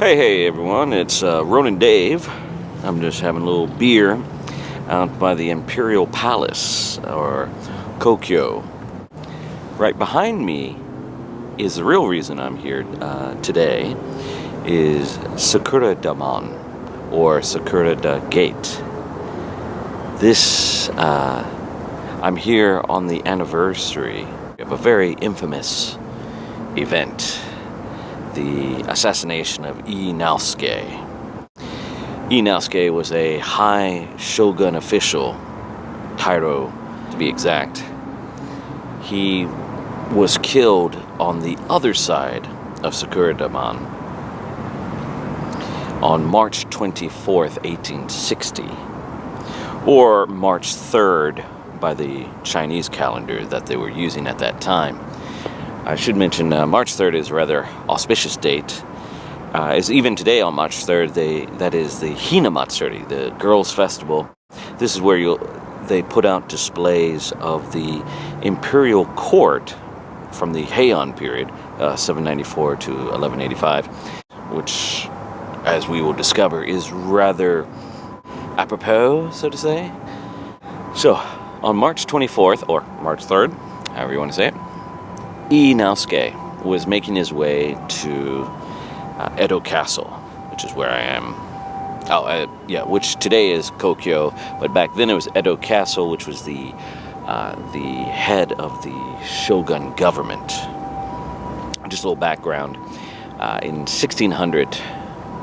Hey everyone, it's Ronin Dave. I'm just having a little beer out by the Imperial Palace, or Kokyo. Right behind me is the real reason I'm here today, is Sakuradamon, or Sakuradamon Gate. I'm here on the anniversary of a very infamous event. The assassination of Ii Naosuke. Ii Naosuke was a high shogun official, Tairo to be exact. He was killed on the other side of Sakuradamon on March 24th, 1860, or March 3rd by the Chinese calendar that they were using at that time. I should mention March 3rd is a rather auspicious date. As even today on March 3rd, that is the Hina Matsuri, the girls' festival. This is where they put out displays of the imperial court from the Heian period, 794 to 1185, which, as we will discover, is rather apropos, so to say. So, on March 24th, or March 3rd, however you want to say it, Ii Naosuke was making his way to Edo Castle, which is where I am. Which today is Kokyo, but back then it was Edo Castle, which was the head of the Shogun government. Just a little background. In 1600,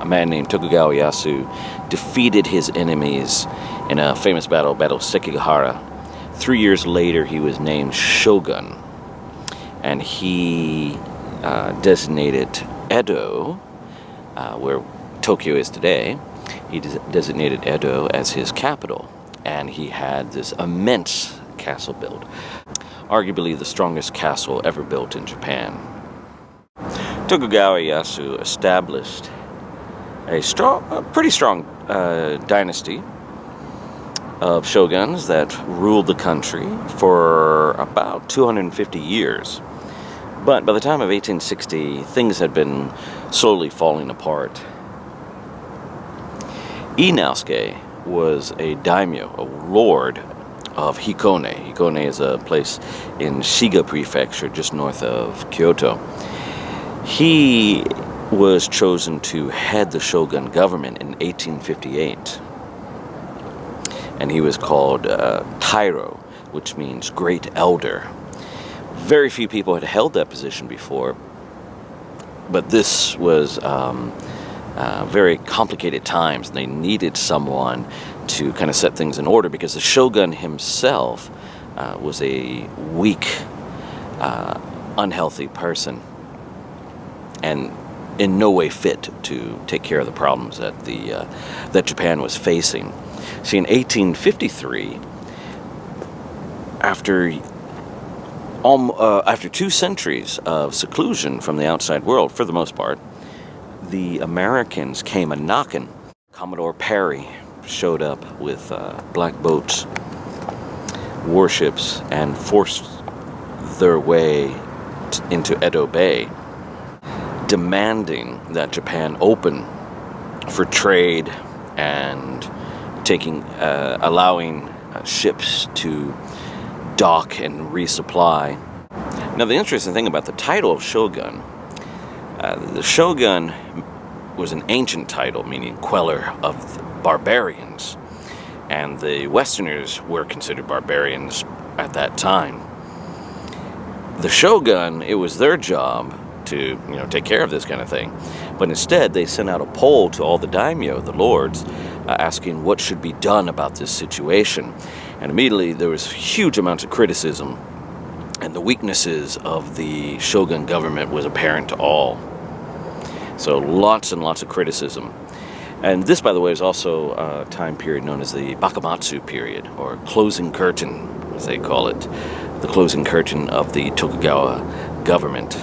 a man named Tokugawa Ieyasu defeated his enemies in a famous battle Sekigahara. 3 years later, he was named Shogun. And he designated Edo, where Tokyo is today, he designated Edo as his capital. And he had this immense castle built, arguably the strongest castle ever built in Japan. Tokugawa Ieyasu established a pretty strong dynasty of shoguns that ruled the country for about 250 years. But by the time of 1860, things had been slowly falling apart. Ii Naosuke was a daimyo, a lord of Hikone. Hikone is a place in Shiga Prefecture, just north of Kyoto. He was chosen to head the shogun government in 1858. And he was called Tairo, which means great elder. Very few people had held that position before, but this was very complicated times. They needed someone to kind of set things in order because the shogun himself was a weak, unhealthy person, and in no way fit to take care of the problems that Japan was facing. See, in 1853, after 2 centuries of seclusion from the outside world, for the most part, the Americans came a-knocking. Commodore Perry showed up with black boats, warships, and forced their way into Edo Bay, demanding that Japan open for trade and allowing ships to dock and resupply. Now, the interesting thing about the title of shogun, the shogun was an ancient title meaning queller of barbarians, and the Westerners were considered barbarians at that time. The shogun, it was their job to take care of this kind of thing, but instead they sent out a poll to all the daimyo, the lords, asking what should be done about this situation. And immediately there was huge amounts of criticism, and the weaknesses of the shogun government was apparent to all. So lots and lots of criticism. And this, by the way, is also a time period known as the Bakamatsu period, or closing curtain, as they call it, the closing curtain of the Tokugawa government.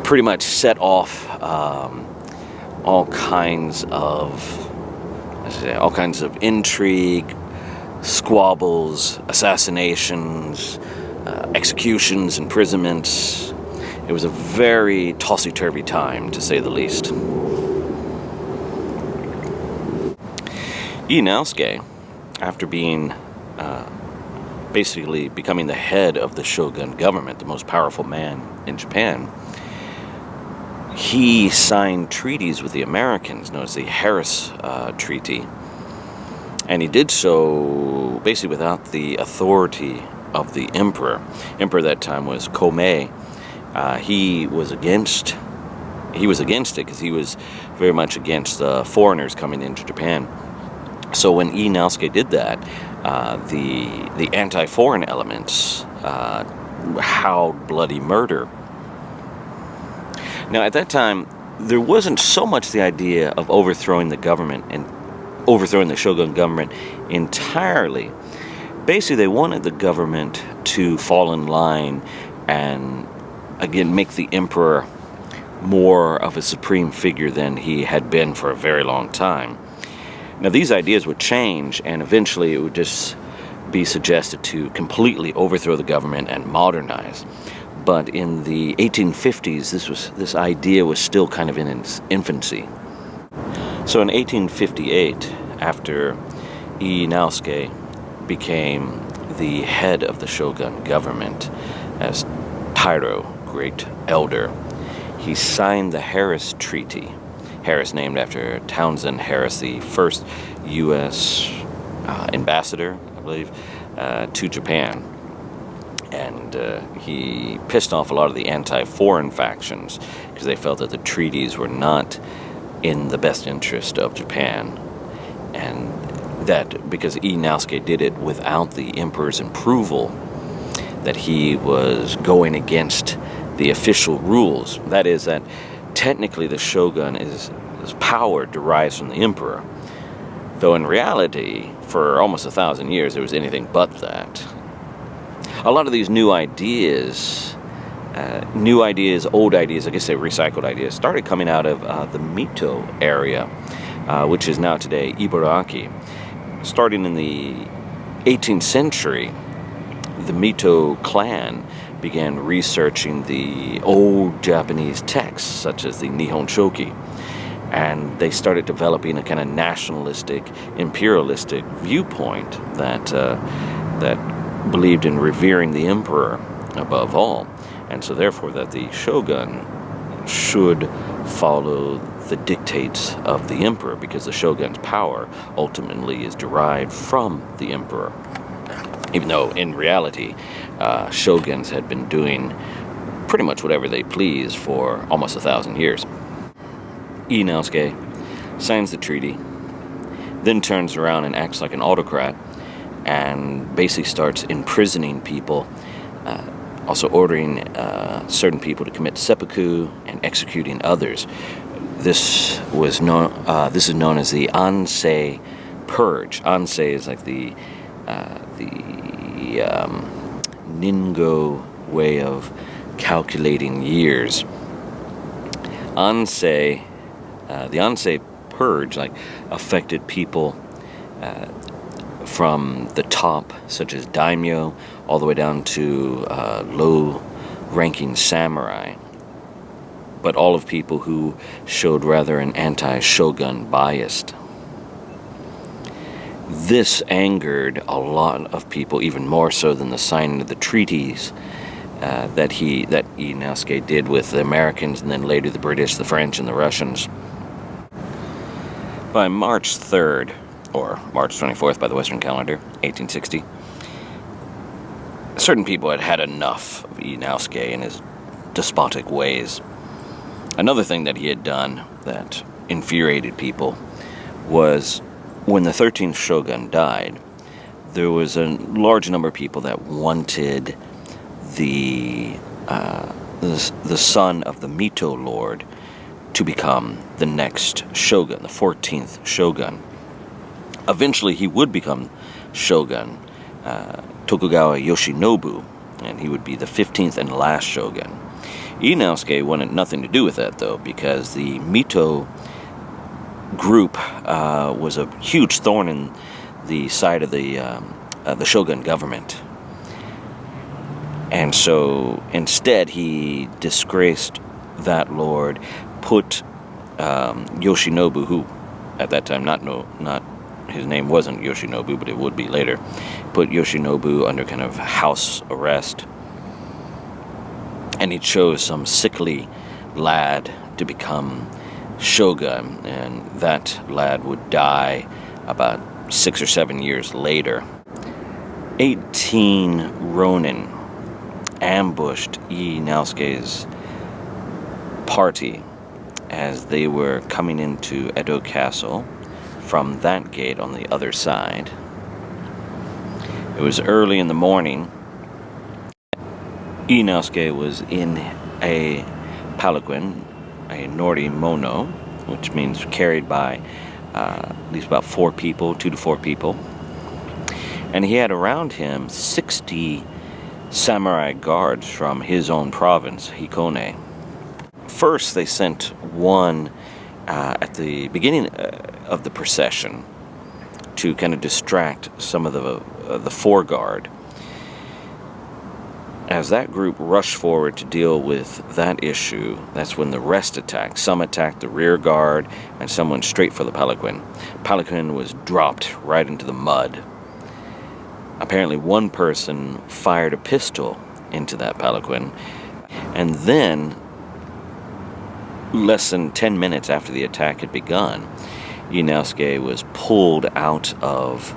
Pretty much set off all kinds of intrigue, squabbles, assassinations, executions, imprisonments. It was a very tossy-turvy time, to say the least. Ii Naosuke, after being basically becoming the head of the Shogun government, the most powerful man in Japan, he signed treaties with the Americans, known as the Harris Treaty. And he did so basically without the authority of the emperor. Emperor at that time was Komei. He was against it because he was very much against foreigners coming into Japan. So when Ii Naosuke did that, the anti-foreign elements howled bloody murder. Now, at that time, there wasn't so much the idea of overthrowing the government and overthrowing the Shogun government entirely. Basically, they wanted the government to fall in line and, again, make the emperor more of a supreme figure than he had been for a very long time. Now, these ideas would change, and eventually it would just be suggested to completely overthrow the government and modernize. But in the 1850s, this idea was still kind of in its infancy. So in 1858, after Ii Naosuke became the head of the Shogun government as Tairo, Great Elder, he signed the Harris Treaty. Harris named after Townsend Harris, the first U.S. ambassador, I believe, to Japan. And he pissed off a lot of the anti-foreign factions because they felt that the treaties were not in the best interest of Japan. And that because Ii Naosuke did it without the emperor's approval, that he was going against the official rules. That is, that technically the shogun his power derives from the emperor, though in reality, for almost 1,000 years, it was anything but that. A lot of these new ideas, old ideas, I guess they recycled ideas, started coming out of the Mito area, which is now today Ibaraki. Starting in the 18th century, the Mito clan began researching the old Japanese texts, such as the Nihon Shoki, and they started developing a kind of nationalistic, imperialistic viewpoint that believed in revering the emperor above all, and so therefore that the shogun should follow the dictates of the emperor, because the shogun's power ultimately is derived from the emperor, even though in reality shoguns had been doing pretty much whatever they please for almost 1,000 years. Ii Naosuke signs the treaty, then turns around and acts like an autocrat and basically starts imprisoning people, also ordering certain people to commit seppuku and executing others. This is known as the Ansei Purge. Ansei is like the Ningo way of calculating years. The Ansei Purge affected people from the top, such as daimyo, all the way down to low-ranking samurai, but all of people who showed rather an anti-shogun bias. This angered a lot of people, even more so than the signing of the treaties that Ii Naosuke did with the Americans, and then later the British, the French, and the Russians. By March 3rd, or March 24th by the Western calendar, 1860, certain people had had enough of Ii Naosuke and his despotic ways. Another thing that he had done that infuriated people was when the 13th shogun died, there was a large number of people that wanted the son of the Mito lord to become the next shogun, the 14th shogun. Eventually, he would become shogun, Tokugawa Yoshinobu, and he would be the 15th and last shogun. Ii Naosuke wanted nothing to do with that, though, because the Mito group was a huge thorn in the side of the shogun government. And so instead he disgraced that lord, put Yoshinobu, who at that time not his name wasn't Yoshinobu, but it would be later, put Yoshinobu under kind of house arrest. And he chose some sickly lad to become shogun, and that lad would die about 6 or 7 years later. 18 Ronin ambushed Ii Naosuke's party as they were coming into Edo Castle from that gate on the other side. It was early in the morning. Ii Naosuke was in a palanquin, a nori mono, which means carried by at least about 4 people, 2 to 4 people. And he had around him 60 samurai guards from his own province, Hikone. First, they sent one at the beginning of the procession to kind of distract some of the foreguard. As that group rushed forward to deal with that issue, that's when the rest attacked. Some attacked the rear guard, and some went straight for the palanquin. Palanquin was dropped right into the mud. Apparently one person fired a pistol into that palanquin, and then, less than 10 minutes after the attack had begun, Ii Naosuke was pulled out of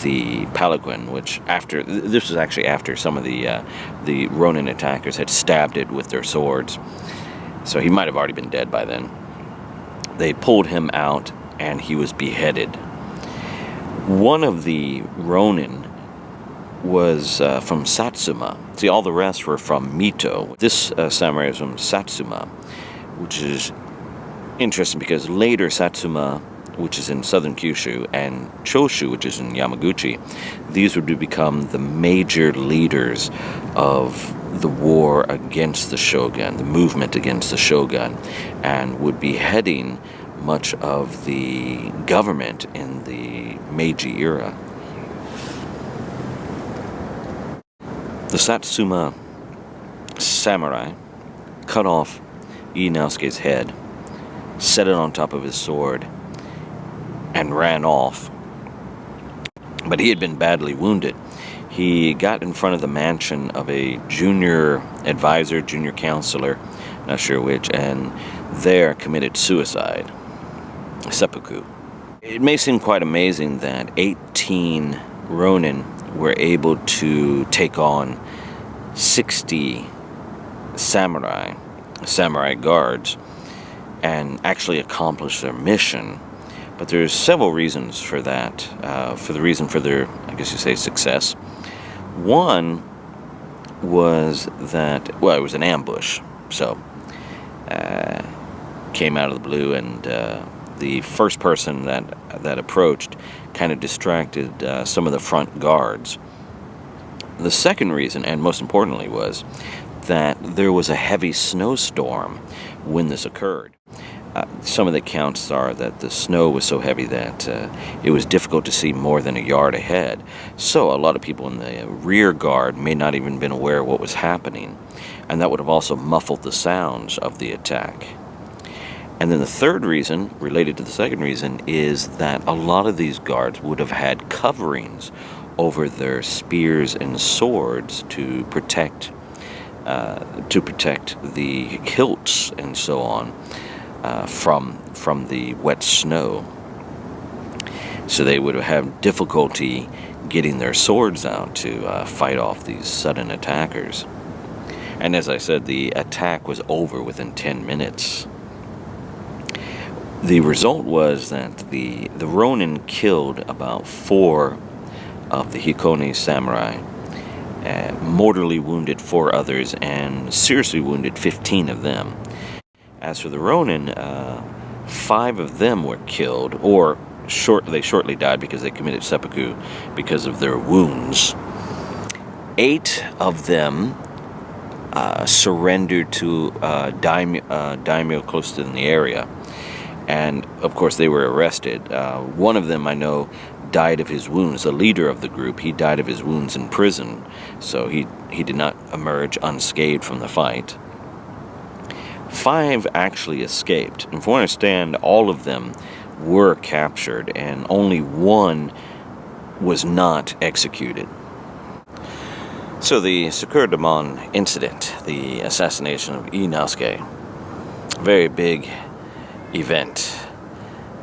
the palanquin, which this was actually after some of the Ronin attackers had stabbed it with their swords, so he might have already been dead by then. They pulled him out, and he was beheaded. One of the Ronin was from Satsuma. See, all the rest were from Mito. This samurai is from Satsuma, which is interesting because later Satsuma, which is in southern Kyushu, and Choshu, which is in Yamaguchi, these would become the major leaders of the war against the shogun, the movement against the shogun, and would be heading much of the government in the Meiji era. The Satsuma samurai cut off Ii Naosuke's head, set it on top of his sword, and ran off. But he had been badly wounded. He got in front of the mansion of a junior advisor, junior counselor, not sure which, and there committed suicide, seppuku. It may seem quite amazing that 18 Ronin were able to take on 60 samurai guards and actually accomplish their mission. But there's several reasons for that, for their, I guess you say, success. One was that, well, it was an ambush, so came out of the blue, and the first person that approached kind of distracted some of the front guards. The second reason, and most importantly, was that there was a heavy snowstorm when this occurred. Some of the accounts are that the snow was so heavy that it was difficult to see more than a yard ahead. So a lot of people in the rear guard may not even been aware of what was happening, and that would have also muffled the sounds of the attack. And then the third reason, related to the second reason, is that a lot of these guards would have had coverings over their spears and swords to protect the hilts and so on from the wet snow. So they would have difficulty getting their swords out to fight off these sudden attackers. And as I said, the attack was over within 10 minutes. The result was that the Ronin killed about 4 of the Hikone samurai, mortally wounded 4 others, and seriously wounded 15 of them. As for the Ronin, 5 of them were killed, or they shortly died because they committed seppuku because of their wounds. 8 of them surrendered to daimyo close to the area. And, of course, they were arrested. One of them, I know, died of his wounds. The leader of the group, he died of his wounds in prison. So he did not emerge unscathed from the fight. 5 actually escaped. And from what I understand, all of them were captured, and only 1 was not executed. So the Sakuradamon incident, the assassination of Ii Naosuke, a very big event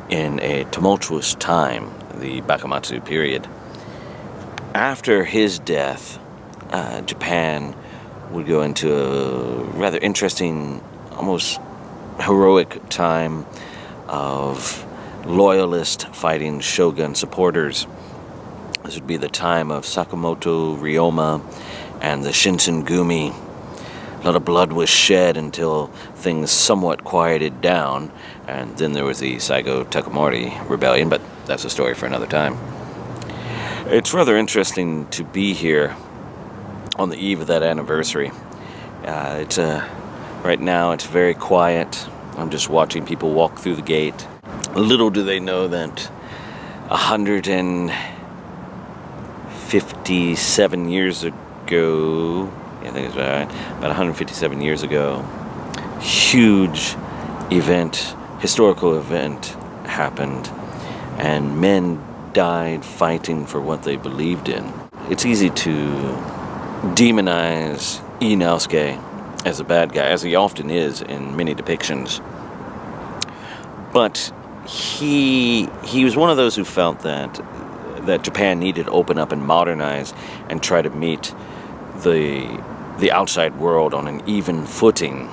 in a tumultuous time, the Bakumatsu period. After his death, Japan would go into a rather interesting, almost heroic time of loyalist fighting Shogun supporters. This would be the time of Sakamoto Ryoma and the Shinsengumi. A lot of blood was shed until things somewhat quieted down, and then there was the Saigo Takamori rebellion, but that's a story for another time. It's rather interesting to be here on the eve of that anniversary. Right now it's very quiet. I'm just watching people walk through the gate. Little do they know that 157 years ago, I think it's right, about 157 years ago, huge event, historical event happened, and men died fighting for what they believed in. It's easy to demonize Ii Naosuke as a bad guy, as he often is in many depictions. But he was one of those who felt that Japan needed to open up and modernize and try to meet the outside world on an even footing.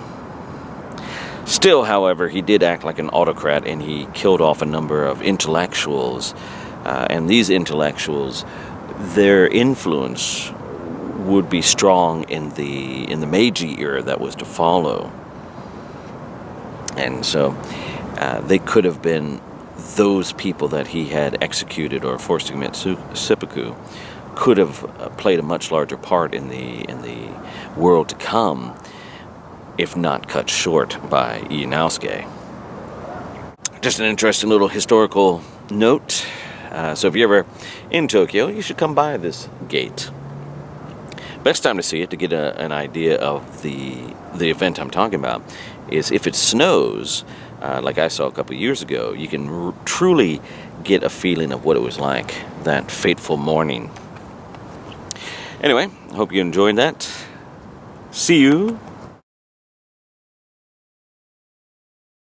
Still, however, he did act like an autocrat, and he killed off a number of intellectuals. And these intellectuals, their influence would be strong in the Meiji era that was to follow. And so they could have been those people that he had executed or forced to commit seppuku, could have played a much larger part in the world to come, if not cut short by Ii Naosuke. Just an interesting little historical note. So if you're ever in Tokyo, you should come by this gate. Best time to see it, to get an idea of the event I'm talking about, is if it snows, like I saw a couple years ago. You can truly get a feeling of what it was like that fateful morning. Anyway, I hope you enjoyed that. See you